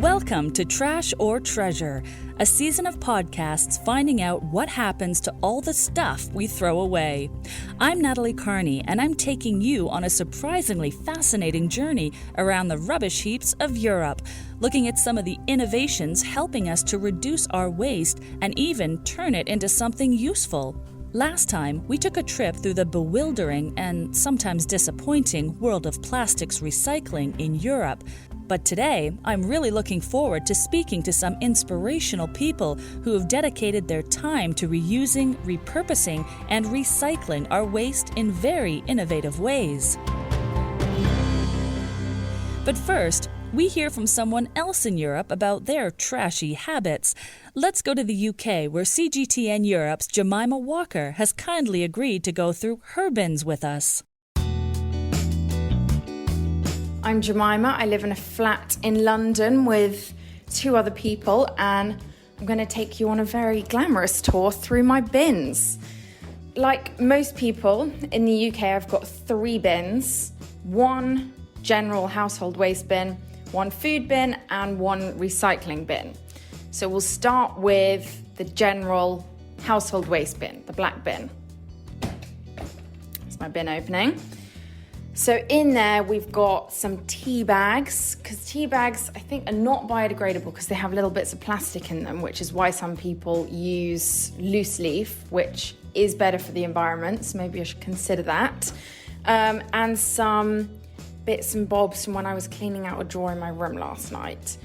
Welcome to Trash or Treasure, a season of podcasts finding out what happens to all the stuff we throw away. I'm Natalie Carney, and I'm taking you on a surprisingly fascinating journey around the rubbish heaps of Europe, looking at some of the innovations helping us to reduce our waste and even turn it into something useful. Last time, we took a trip through the bewildering and sometimes disappointing world of plastics recycling in Europe. But today, I'm really looking forward to speaking to some inspirational people who have dedicated their time to reusing, repurposing, and recycling our waste in very innovative ways. But first, we hear from someone else in Europe about their trashy habits. Let's go to the UK, where CGTN Europe's Jemima Walker has kindly agreed to go through her bins with us. I'm Jemima. I live in a flat in London with two other people, and I'm going to take you on a very glamorous tour through my bins. Like most people in the UK, I've got three bins: one general household waste bin, one food bin, and one recycling bin. So we'll start with the general household waste bin, the black bin. That's my bin opening. So in there, we've got some tea bags, because tea bags, I think, are not biodegradable because they have little bits of plastic in them, which is why some people use loose leaf, which is better for the environment. So maybe I should consider that. And some bits and bobs from when I was cleaning out a drawer in my room last night.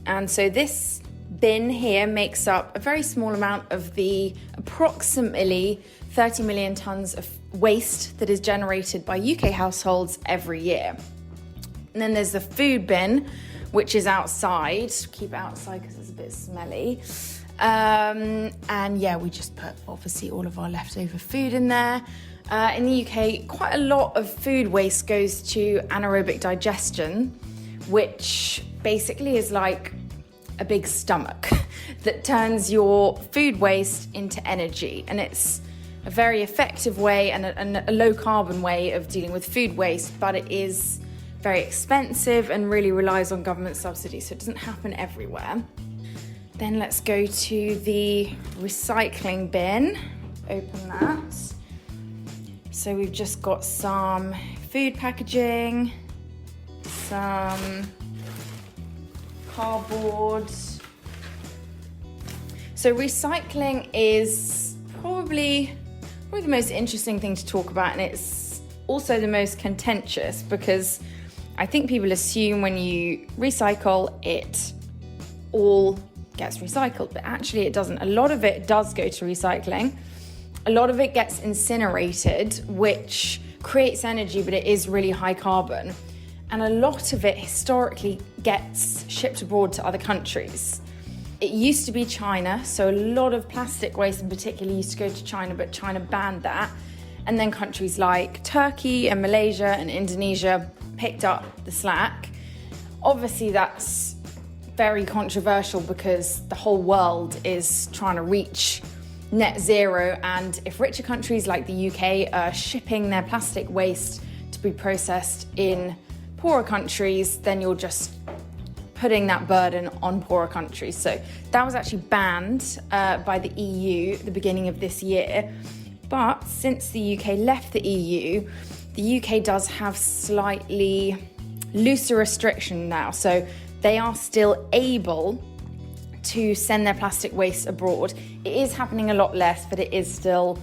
And so this bin here makes up a very small amount of the approximately 30 million tonnes of waste that is generated by UK households every year. And then there's the food bin, which is outside. Keep it outside because it's a bit smelly. And yeah, we just put obviously all of our leftover food in there. In the UK, quite a lot of food waste goes to anaerobic digestion, which basically is like a big stomach that turns your food waste into energy. And it's a very effective way and a low carbon way of dealing with food waste, but it is very expensive and really relies on government subsidies, so it doesn't happen everywhere. Then let's go to the recycling bin. Open that. So we've just got some food packaging, some cardboard. So recycling is probably the most interesting thing to talk about, and it's also the most contentious, because I think people assume when you recycle, it all gets recycled, but actually it doesn't. A lot of it does go to recycling. A lot of it gets incinerated, which creates energy, but it is really high carbon. And a lot of it historically gets shipped abroad to other countries. It used to be China, so a lot of plastic waste in particular used to go to China, but China banned that. And then countries like Turkey and Malaysia and Indonesia picked up the slack. Obviously, that's very controversial because the whole world is trying to reach net zero, and if richer countries like the UK are shipping their plastic waste to be processed in poorer countries, then you're just putting that burden on poorer countries. So that was actually banned by the EU at the beginning of this year. But since the UK left the EU, the UK does have slightly looser restriction now. So they are still able to send their plastic waste abroad. It is happening a lot less, but it is still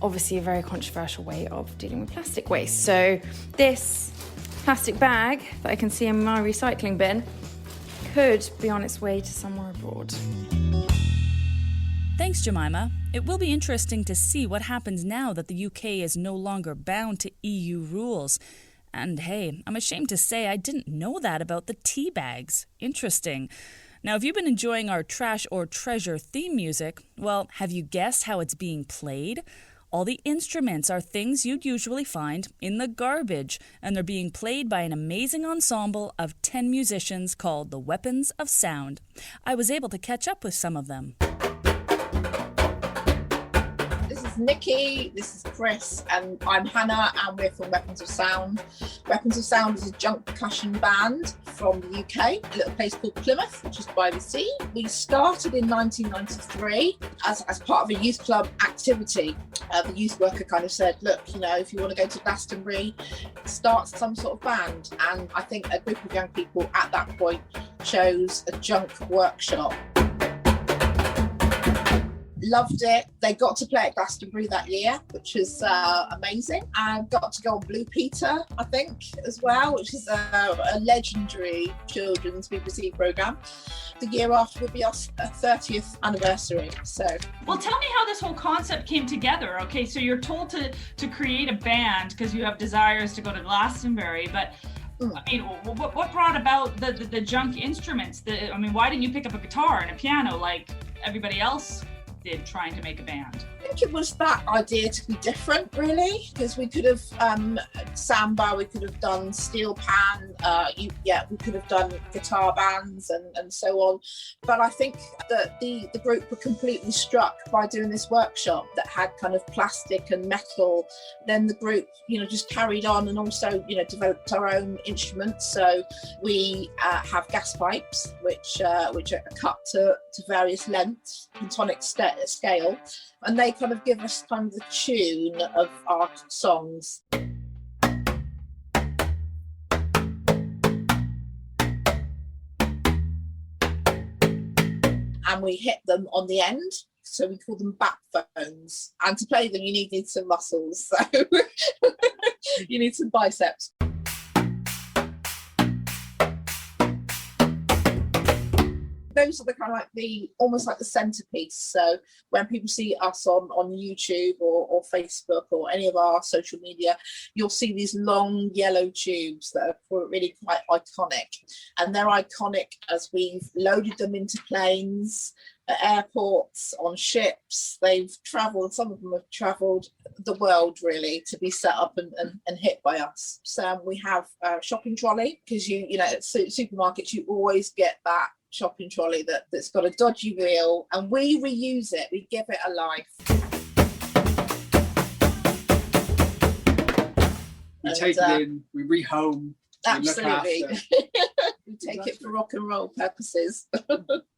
obviously a very controversial way of dealing with plastic waste. So this plastic bag that I can see in my recycling bin could be on its way to somewhere abroad. Thanks, Jemima. It will be interesting to see what happens now that the UK is no longer bound to EU rules. And hey, I'm ashamed to say I didn't know that about the tea bags. Interesting. Now, if you've been enjoying our Trash or Treasure theme music, well, have you guessed how it's being played? All the instruments are things you'd usually find in the garbage, and they're being played by an amazing ensemble of 10 musicians called the Weapons of Sound. I was able to catch up with some of them. This is is Nikki, this is Chris, and I'm Hannah, and we're from Weapons of Sound. Weapons of Sound is a junk percussion band from the UK, a little place called Plymouth, which is by the sea. We started in 1993 as part of a youth club activity. The youth worker kind of said, look, if you want to go to Glastonbury, start some sort of band. And I think a group of young people at that point chose a junk workshop. Loved it. They got to play at Glastonbury that year, which was amazing. And got to go on Blue Peter, I think, as well, which is a legendary children's BBC programme. The year after would be our 30th anniversary. Well, tell me how this whole concept came together. Okay, so you're told to create a band because you have desires to go to Glastonbury, but I mean, what brought about the junk instruments? Why didn't you pick up a guitar and a piano like everybody else did trying to make a band? I think it was that idea to be different, really, because we could have samba, we could have done steel pan, we could have done guitar bands and so on. But I think that the group were completely struck by doing this workshop that had kind of plastic and metal. Then the group, just carried on and also, developed our own instruments. So we have gas pipes, which are cut to various lengths, pentonic scale, and they kind of give us kind of the tune of our songs. And we hit them on the end, so we call them backphones. And to play them, you needed some muscles, so you need some biceps. Those are the kind of almost like the centerpiece. So when people see us on YouTube or Facebook or any of our social media, you'll see these long yellow tubes that are really quite iconic. And they're iconic as we've loaded them into planes, at airports, on ships. They've travelled, some of them have travelled the world really to be set up and hit by us. So we have a shopping trolley, because at supermarkets you always get that shopping trolley that's got a dodgy wheel, and we reuse it, we give it a life. We take it in, we rehome, absolutely. We look after. We take it for rock and roll purposes.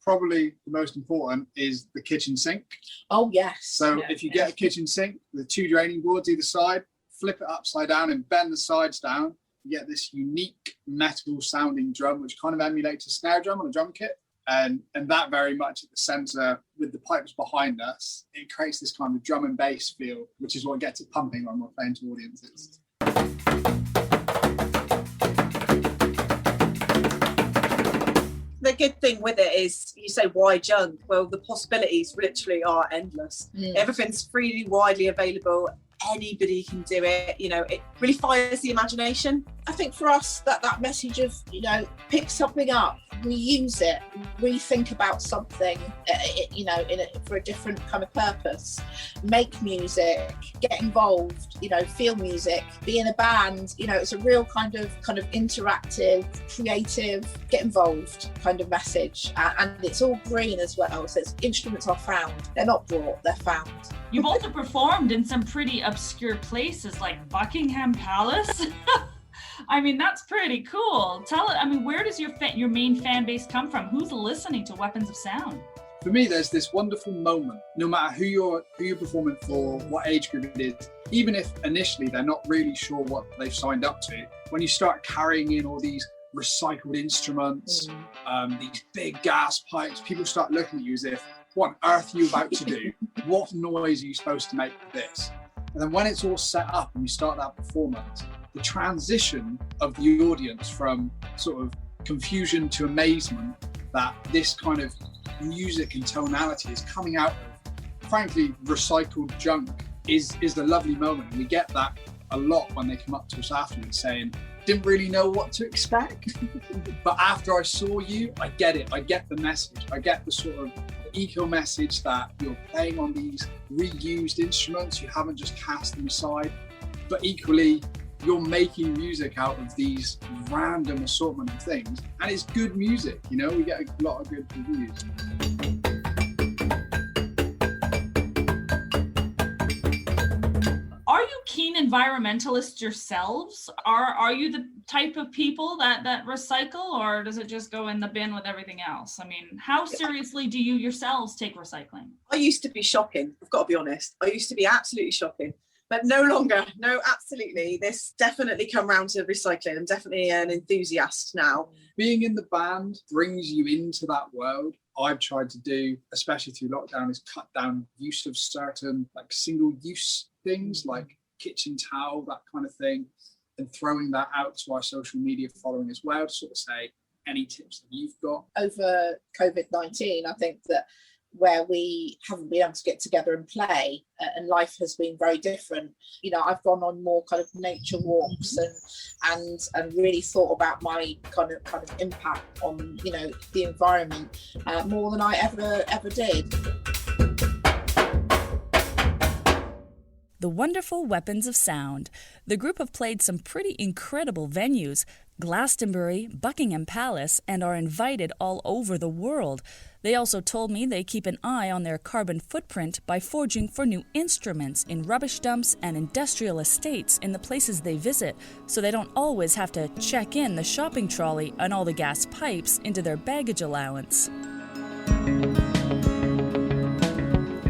Probably the most important is the kitchen sink. Oh yes. So if you get a kitchen sink with 2 draining boards either side, flip it upside down and bend the sides down, you get this unique metal sounding drum, which kind of emulates a snare drum on a drum kit. And that very much at the center with the pipes behind us, it creates this kind of drum and bass feel, which is what gets it pumping when we're playing to audiences. The good thing with it is, you say, why junk? Well, the possibilities literally are endless. Everything's freely, widely available. Anybody can do it. It really fires the imagination. I think for us that message of, pick something up, reuse it, rethink about something, for a different kind of purpose, make music, get involved, feel music, be in a band, it's a real kind of interactive, creative, get involved kind of message. And it's all green as well. So instruments are found. They're not brought, they're found. You've also performed in some pretty obscure places like Buckingham Palace. That's pretty cool. Where does your main fan base come from? Who's listening to Weapons of Sound? For me, there's this wonderful moment, no matter who you're performing for, what age group it is, even if initially they're not really sure what they've signed up to, when you start carrying in all these recycled instruments, these big gas pipes, people start looking at you as if, what on earth are you about to do? What noise are you supposed to make with this? And then when it's all set up and you start that performance, the transition of the audience from sort of confusion to amazement that this kind of music and tonality is coming out of, frankly, recycled junk is the lovely moment. And we get that a lot when they come up to us afterwards saying, didn't really know what to expect, but after I saw you, I get it. I get the message. I get the sort of eco message that you're playing on these reused instruments. You haven't just cast them aside, but equally you're making music out of these random assortment of things, and it's good music. We get a lot of good reviews. environmentalists yourselves? Are you the type of people that recycle, or does it just go in the bin with everything else? I mean, how seriously do you yourselves take recycling? I used to be shocking. I've got to be honest. I used to be absolutely shocking. But no longer. No, absolutely. This definitely come round to recycling. I'm definitely an enthusiast now. Being in the band brings you into that world. I've tried to do, especially through lockdown, is cut down use of certain like single-use things like kitchen towel, that kind of thing, and throwing that out to our social media following as well to sort of say any tips that you've got. Over COVID-19, I think that where we haven't been able to get together and play, and life has been very different. You know, I've gone on more kind of nature walks and really thought about my kind of impact on, you know, the environment more than I ever did. The wonderful weapons of sound. The group have played some pretty incredible venues, Glastonbury, Buckingham Palace, and are invited all over the world. They also told me they keep an eye on their carbon footprint by foraging for new instruments in rubbish dumps and industrial estates in the places they visit, so they don't always have to check in the shopping trolley and all the gas pipes into their baggage allowance.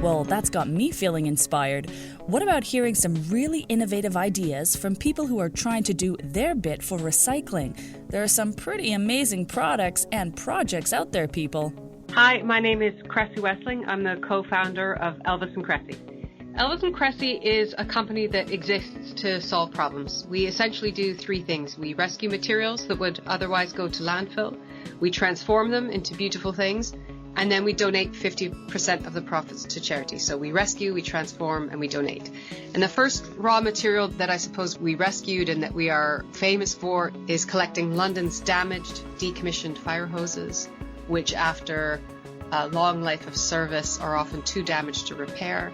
Well, that's got me feeling inspired. What about hearing some really innovative ideas from people who are trying to do their bit for recycling? There are some pretty amazing products and projects out there, people. Hi, my name is Cressy Wessling. I'm the co-founder of Elvis & Cressy. Elvis & Cressy is a company that exists to solve problems. We essentially do three things. We rescue materials that would otherwise go to landfill. We transform them into beautiful things. And then we donate 50% of the profits to charity. So we rescue, we transform, and we donate. And the first raw material that I suppose we rescued and that we are famous for is collecting London's damaged, decommissioned fire hoses, which after a long life of service are often too damaged to repair.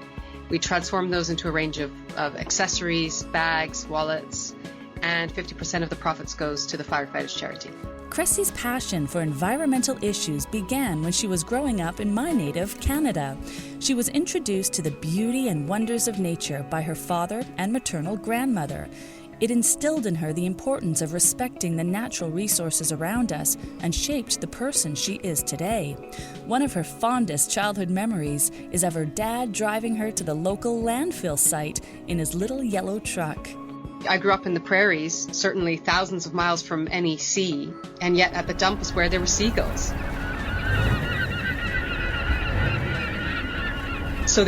We transform those into a range of accessories, bags, wallets, and 50% of the profits goes to the firefighters charity. Cressy's passion for environmental issues began when she was growing up in my native Canada. She was introduced to the beauty and wonders of nature by her father and maternal grandmother. It instilled in her the importance of respecting the natural resources around us and shaped the person she is today. One of her fondest childhood memories is of her dad driving her to the local landfill site in his little yellow truck. I grew up in the prairies, certainly thousands of miles from any sea, and yet at the dump was where there were seagulls. So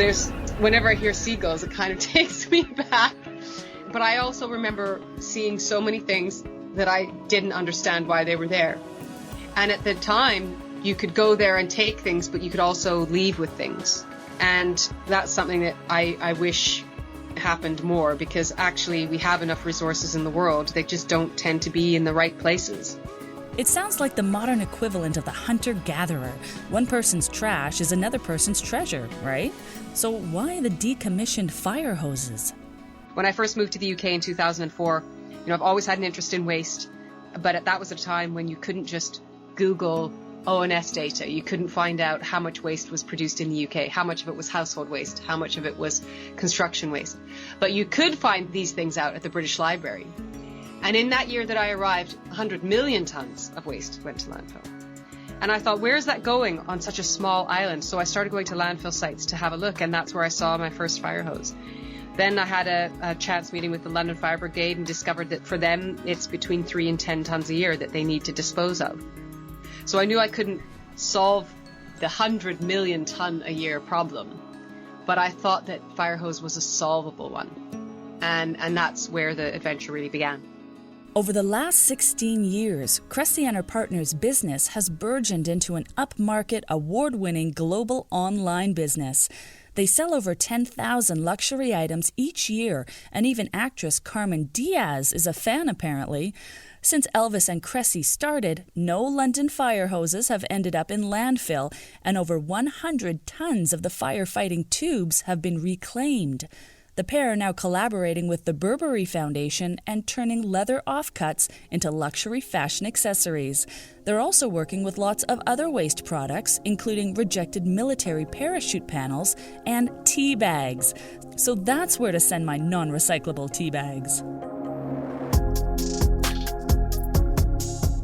whenever I hear seagulls, it kind of takes me back. But I also remember seeing so many things that I didn't understand why they were there. And at the time, you could go there and take things, but you could also leave with things. And that's something that I wish happened more, because actually we have enough resources in the world. They just don't tend to be in the right places. It sounds like the modern equivalent of the hunter-gatherer. One person's trash is another person's treasure, right? So why the decommissioned fire hoses? When I first moved to the UK in 2004, I've always had an interest in waste, but that was a time when you couldn't just Google ONS data. You couldn't find out how much waste was produced in the UK, how much of it was household waste, how much of it was construction waste. But you could find these things out at the British Library. And in that year that I arrived, 100 million tons of waste went to landfill. And I thought, where is that going on such a small island? So I started going to landfill sites to have a look, and that's where I saw my first fire hose. Then I had a chance meeting with the London Fire Brigade and discovered that for them, it's between 3 and 10 tons a year that they need to dispose of. So I knew I couldn't solve the 100 million ton a year problem, but I thought that fire hose was a solvable one. And that's where the adventure really began. Over the last 16 years, Cressy and her partner's business has burgeoned into an upmarket, award-winning global online business. They sell over 10,000 luxury items each year, and even actress Carmen Diaz is a fan, apparently. Since Elvis and Cressy started, no London fire hoses have ended up in landfill, and over 100 tons of the firefighting tubes have been reclaimed. The pair are now collaborating with the Burberry Foundation and turning leather offcuts into luxury fashion accessories. They're also working with lots of other waste products, including rejected military parachute panels and tea bags. So that's where to send my non-recyclable tea bags.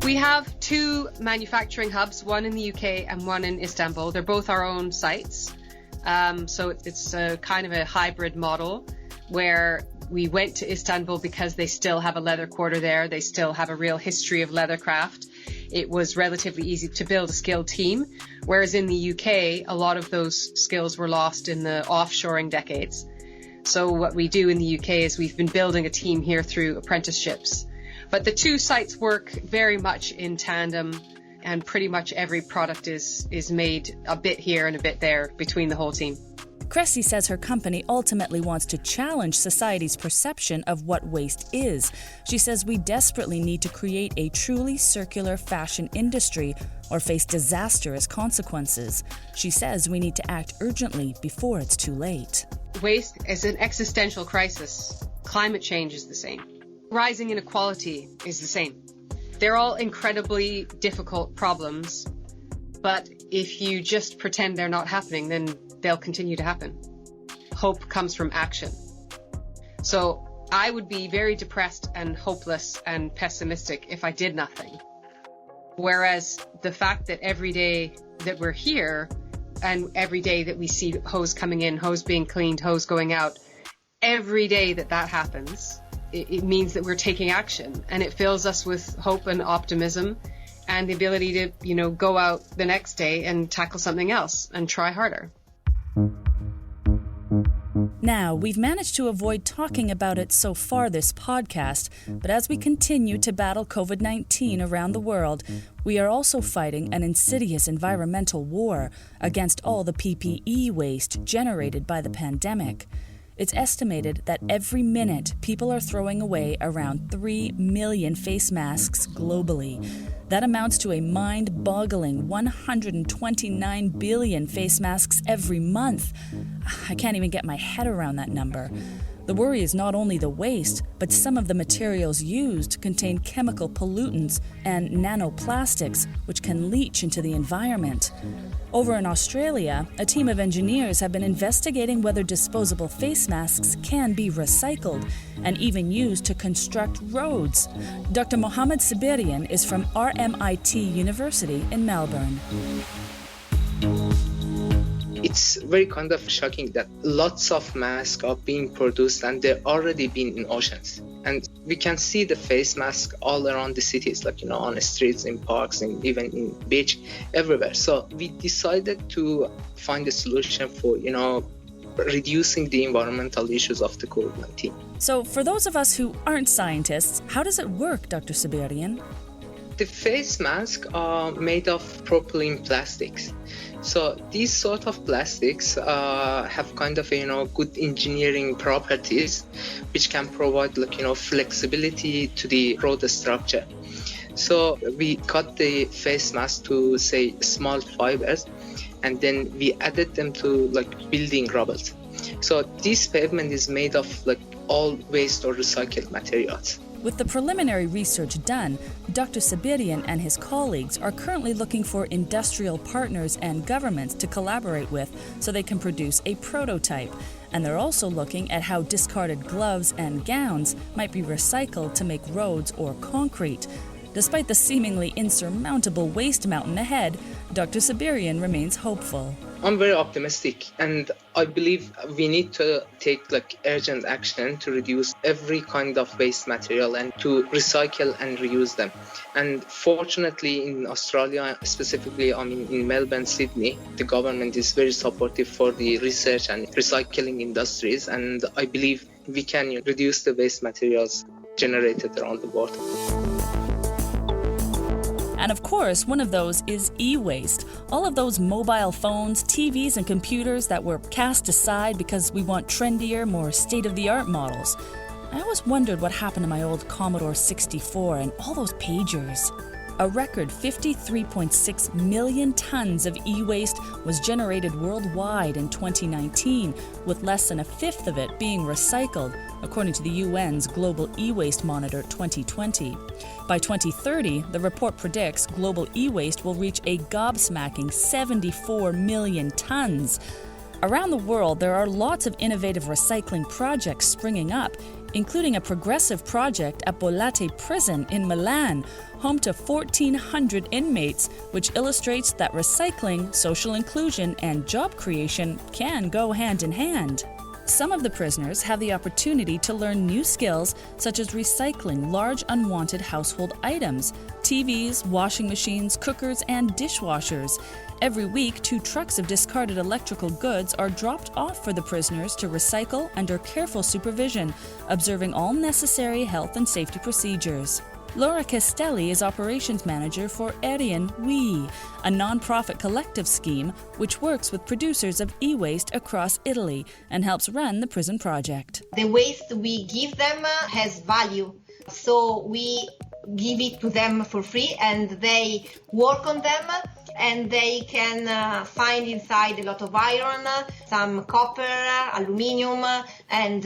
We have two manufacturing hubs, one in the UK and one in Istanbul. They're both our own sites. So it's a kind of a hybrid model where we went to Istanbul because they still have a leather quarter there. They still have a real history of leathercraft. It was relatively easy to build a skilled team, whereas in the UK, a lot of those skills were lost in the offshoring decades. So what we do in the UK is we've been building a team here through apprenticeships. But the two sites work very much in tandem, and pretty much every product is made a bit here and a bit there between the whole team. Cressy says her company ultimately wants to challenge society's perception of what waste is. She says we desperately need to create a truly circular fashion industry or face disastrous consequences. She says we need to act urgently before it's too late. Waste is an existential crisis. Climate change is the same. Rising inequality is the same. They're all incredibly difficult problems, but if you just pretend they're not happening, then they'll continue to happen. Hope comes from action. So I would be very depressed and hopeless and pessimistic if I did nothing. Whereas the fact that every day that we're here and every day that we see hose coming in, hose being cleaned, hose going out, every day that happens, it means that we're taking action, and it fills us with hope and optimism and the ability to, go out the next day and tackle something else and try harder. Now, we've managed to avoid talking about it so far this podcast, but as we continue to battle COVID-19 around the world, we are also fighting an insidious environmental war against all the PPE waste generated by the pandemic. It's estimated that every minute people are throwing away around 3 million face masks globally. That amounts to a mind-boggling 129 billion face masks every month. I can't even get my head around that number. The worry is not only the waste, but some of the materials used contain chemical pollutants and nanoplastics, which can leach into the environment. Over in Australia, a team of engineers have been investigating whether disposable face masks can be recycled and even used to construct roads. Dr. Mohammed Sabirian is from RMIT University in Melbourne. It's very kind of shocking that lots of masks are being produced and they're already been in oceans. And we can see the face mask all around the cities, like, on the streets, in parks, and even in beach, everywhere. So we decided to find a solution for, reducing the environmental issues of the COVID-19. So for those of us who aren't scientists, how does it work, Dr. Sabirian? The face masks are made of propylene plastics. So these sort of plastics have kind of, good engineering properties, which can provide, flexibility to the road structure. So we cut the face mask to, say, small fibers, and then we added them to, building rubbles. So this pavement is made of, all waste or recycled materials. With the preliminary research done, Dr. Sabirian and his colleagues are currently looking for industrial partners and governments to collaborate with so they can produce a prototype. And they're also looking at how discarded gloves and gowns might be recycled to make roads or concrete. Despite the seemingly insurmountable waste mountain ahead, Dr. Sabirian remains hopeful. I'm very optimistic, and I believe we need to take urgent action to reduce every kind of waste material and to recycle and reuse them. And fortunately in Australia, specifically in Melbourne, Sydney, the government is very supportive for the research and recycling industries, and I believe we can reduce the waste materials generated around the world. And of course, one of those is e-waste. All of those mobile phones, TVs, and computers that were cast aside because we want trendier, more state-of-the-art models. I always wondered what happened to my old Commodore 64 and all those pagers. A record 53.6 million tons of e-waste was generated worldwide in 2019, with less than a fifth of it being recycled, according to the UN's Global E-Waste Monitor 2020. By 2030, the report predicts global e-waste will reach a gobsmacking 74 million tons. Around the world, there are lots of innovative recycling projects springing up, including a progressive project at Bollate Prison in Milan, home to 1,400 inmates, which illustrates that recycling, social inclusion, and job creation can go hand in hand. Some of the prisoners have the opportunity to learn new skills, such as recycling large unwanted household items, TVs, washing machines, cookers, and dishwashers. Every week, 2 trucks of discarded electrical goods are dropped off for the prisoners to recycle under careful supervision, observing all necessary health and safety procedures. Laura Castelli is operations manager for Erien We, a non-profit collective scheme which works with producers of e-waste across Italy and helps run the prison project. The waste we give them has value, so we give it to them for free and they work on them. And they can find inside a lot of iron, some copper, aluminium, and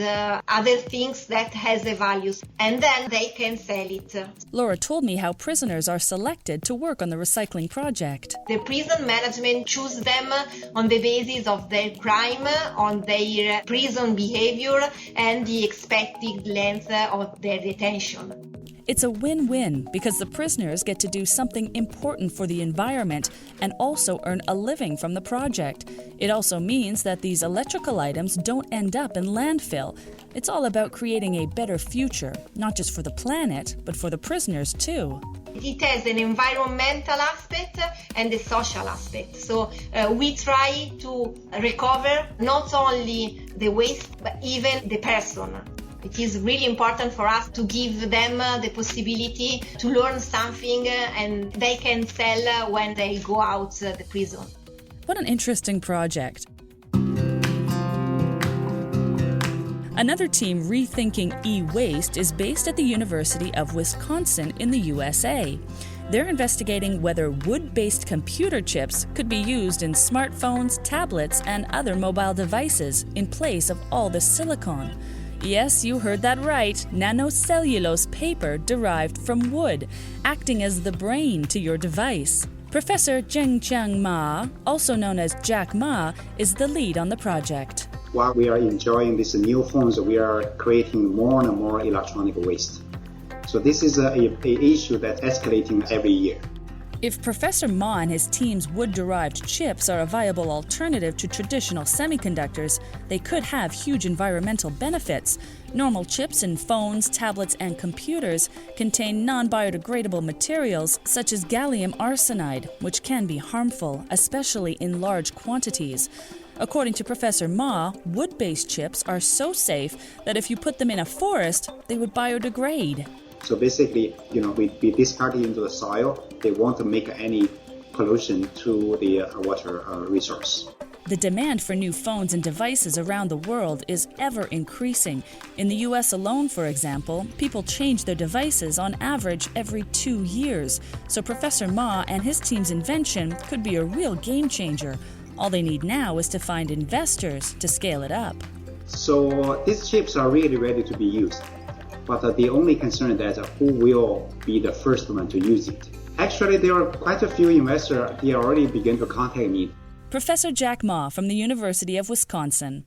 other things that has a value. And then they can sell it. Laura told me how prisoners are selected to work on the recycling project. The prison management choose them on the basis of their crime, on their prison behavior, and the expected length of their detention. It's a win-win because the prisoners get to do something important for the environment and also earn a living from the project. It also means that these electrical items don't end up in landfill. It's all about creating a better future, not just for the planet, but for the prisoners too. It has an environmental aspect and a social aspect. So we try to recover not only the waste, but even the person. It is really important for us to give them the possibility to learn something and they can sell when they go out the prison. What an interesting project. Another team rethinking e-waste is based at the University of Wisconsin in the USA. They're investigating whether wood-based computer chips could be used in smartphones, tablets, and other mobile devices in place of all the silicone. Yes, you heard that right. Nanocellulose paper derived from wood, acting as the brain to your device. Professor Zhengqiang Ma, also known as Jack Ma, is the lead on the project. While we are enjoying these new phones, we are creating more and more electronic waste. So this is an issue that's escalating every year. If Professor Ma and his team's wood-derived chips are a viable alternative to traditional semiconductors, they could have huge environmental benefits. Normal chips in phones, tablets, and computers contain non-biodegradable materials such as gallium arsenide, which can be harmful, especially in large quantities. According to Professor Ma, wood-based chips are so safe that if you put them in a forest, they would biodegrade. So basically, we discard it into the soil. They won't make any pollution to the water resource. The demand for new phones and devices around the world is ever increasing. In the US alone, for example, people change their devices on average every 2 years. So Professor Ma and his team's invention could be a real game changer. All they need now is to find investors to scale it up. So these chips are really ready to be used. But the only concern is who will be the first one to use it. Actually, there are quite a few investors. They already began to contact me. Professor Jack Ma from the University of Wisconsin.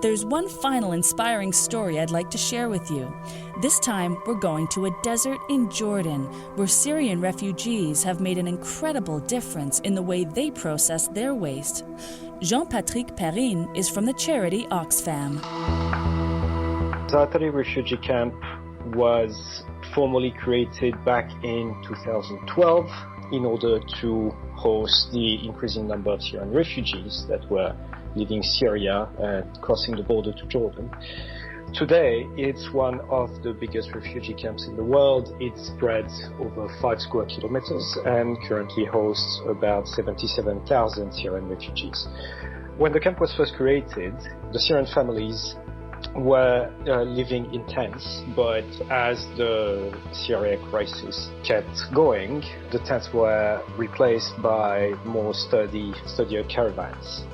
There's one final inspiring story I'd like to share with you. This time, we're going to a desert in Jordan, where Syrian refugees have made an incredible difference in the way they process their waste. Jean-Patrick Perrin is from the charity Oxfam. Zaatari refugee camp was formally created back in 2012 in order to host the increasing number of Syrian refugees that were leaving Syria and crossing the border to Jordan. Today, it's one of the biggest refugee camps in the world. It spreads over 5 square kilometers and currently hosts about 77,000 Syrian refugees. When the camp was first created, the Syrian families were living in tents, but as the Syria crisis kept going, the tents were replaced by more sturdier caravans.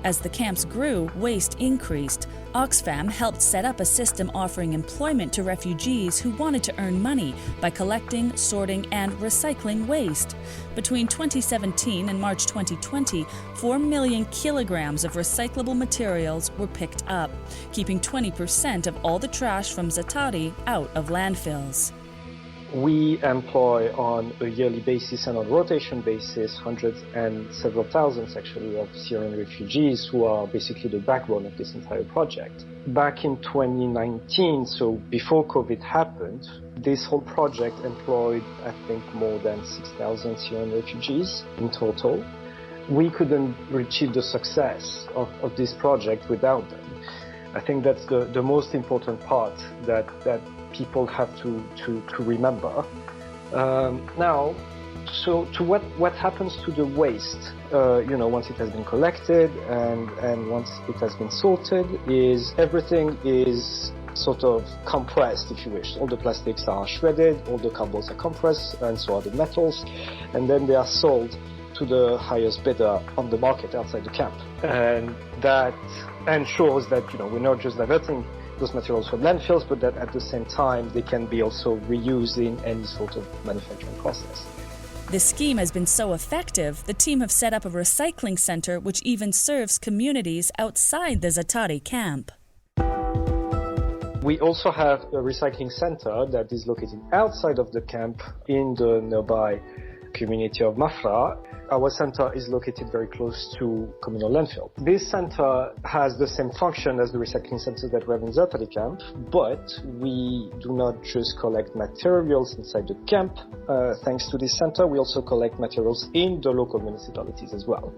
As the camps grew, waste increased. Oxfam helped set up a system offering employment to refugees who wanted to earn money by collecting, sorting, and recycling waste. Between 2017 and March 2020, 4 million kilograms of recyclable materials were picked up, keeping 20% of all the trash from Zaatari out of landfills. We employ on a yearly basis and on rotation basis hundreds and several thousands actually of Syrian refugees who are basically the backbone of this entire project. Back in 2019, so before COVID happened, this whole project employed I think more than 6,000 Syrian refugees in total. We couldn't achieve the success of this project without them. I think that's the most important part that people have to remember. Now, so to what happens to the waste, once it has been collected and once it has been sorted, is everything is sort of compressed, if you wish. All the plastics are shredded, all the cardboards are compressed, and so are the metals, and then they are sold to the highest bidder on the market outside the camp. And that ensures that, we're not just diverting those materials from landfills, but that at the same time they can be also reused in any sort of manufacturing process. This scheme has been so effective, the team have set up a recycling center which even serves communities outside the Zaatari camp. We also have a recycling center that is located outside of the camp in the nearby community of Mafra. Our center is located very close to communal landfill. This center has the same function as the recycling center that we have in Zaatari camp, but we do not just collect materials inside the camp. Thanks to this center, we also collect materials in the local municipalities as well.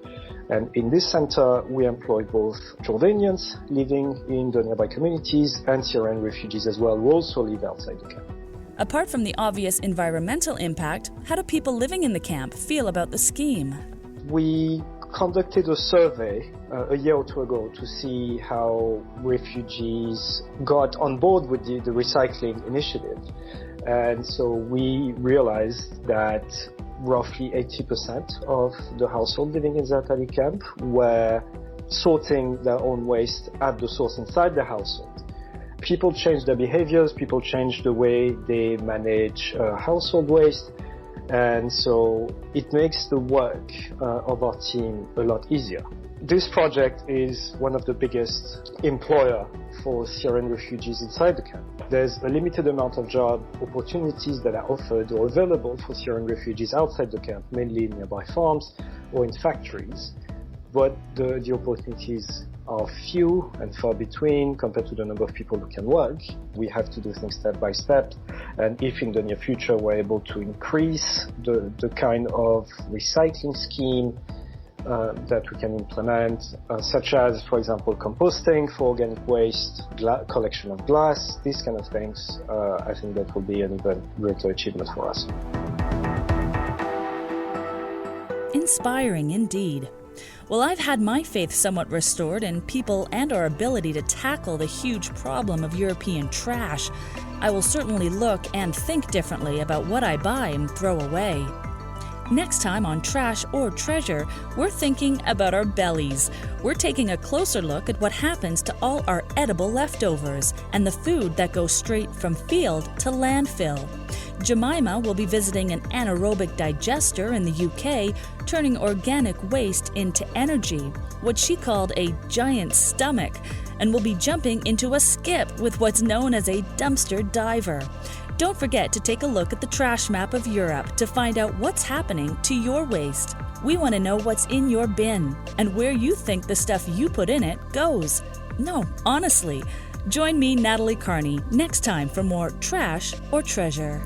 And in this center, we employ both Jordanians living in the nearby communities and Syrian refugees as well, who also live outside the camp. Apart from the obvious environmental impact, how do people living in the camp feel about the scheme? We conducted a survey a year or two ago to see how refugees got on board with the recycling initiative. And so we realized that roughly 80% of the households living in Zaatari camp were sorting their own waste at the source inside the household. People change their behaviors, people change the way they manage household waste, and so it makes the work of our team a lot easier. This project is one of the biggest employer for Syrian refugees inside the camp. There's a limited amount of job opportunities that are offered or available for Syrian refugees outside the camp, mainly in nearby farms or in factories, but the opportunities are few and far between compared to the number of people who can work. We have to do things step by step, and if in the near future we're able to increase the kind of recycling scheme that we can implement, such as, for example, composting for organic waste, collection of glass, these kind of things, I think that will be an even greater achievement for us. Inspiring indeed. Well, I've had my faith somewhat restored in people and our ability to tackle the huge problem of European trash. I will certainly look and think differently about what I buy and throw away. Next time on Trash or Treasure, we're thinking about our bellies. We're taking a closer look at what happens to all our edible leftovers and the food that goes straight from field to landfill. Jemima will be visiting an anaerobic digester in the UK, turning organic waste into energy, what she called a giant stomach, and will be jumping into a skip with what's known as a dumpster diver. Don't forget to take a look at the trash map of Europe to find out what's happening to your waste. We want to know what's in your bin and where you think the stuff you put in it goes. No, honestly. Join me, Natalie Carney, next time for more Trash or Treasure.